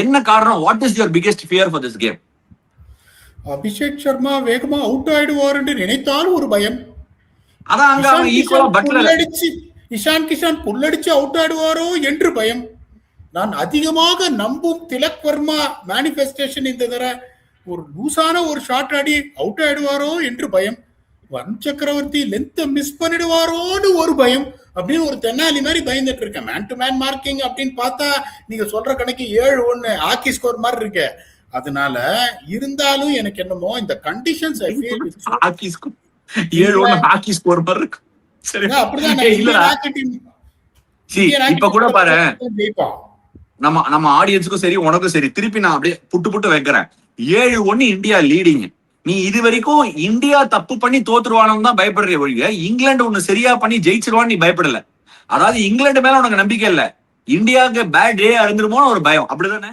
என்ன காரணம்? What is your biggest fear for this game? Abhishek Sharma வேகமா அவுட் ஆயிடுவார் என்று நினைத்தால் ஒரு பயம். அதான் அங்க அவன் ஈக்குவலா பட்லர் இஷான் கிஷான் புல்லடிச்சு அவுட் ஆயிடுவாரோ என்று பயம். நான் அதிகமாக நம்பும் திலக் வர்மா மேனிபெஸ்டேஷன் இந்த தடவை ஒரு லூசான ஒரு ஷாட் ஆடி அவுட் ஆயிடுவாரோ என்று பயம். வருண் சக்கரவர்த்தி லென்த் மிஸ் பண்ணிடுவாரோன்னு ஒரு பயம். அப்படின்னு ஒரு தென்னாலி மாதிரி பயந்துட்டு இருக்கேன். மேன் டு மேன் மார்க்கிங் அப்படின்னு பார்த்தா நீங்க சொல்ற கணக்கு 7-1 ஹாக்கி ஸ்கோர் மாதிரி இருக்கு. அதனால இருந்தாலும் எனக்கு என்னமோ இந்த conditions hockey score 7-1 hockey score மாதிரி இருக்கு. சரி அப்படிதான். இப்ப கூட பாரு, நம்ம ஆடியன்ஸுக்கும் சரி உனக்கும் சரி திருப்பி நான் அப்படியே புட்டு வைக்கிறேன். 7-1 இந்தியா லீடிங். நீ இது வரைக்கும் இந்தியா தப்பு பண்ணி தோத்துருவானு தான் பயப்படுற ஒழிய இங்கிலாந்து ஒண்ணு சரியா பண்ணி ஜெயிச்சிருவான்னு நீ பயப்படல. அதாவது இங்கிலாந்து மேல உனக்கு நம்பிக்கை இல்ல, இந்தியாவுக்கு பேட் டே அறிந்துருமோன்னு ஒரு பயம். அப்படிதானே?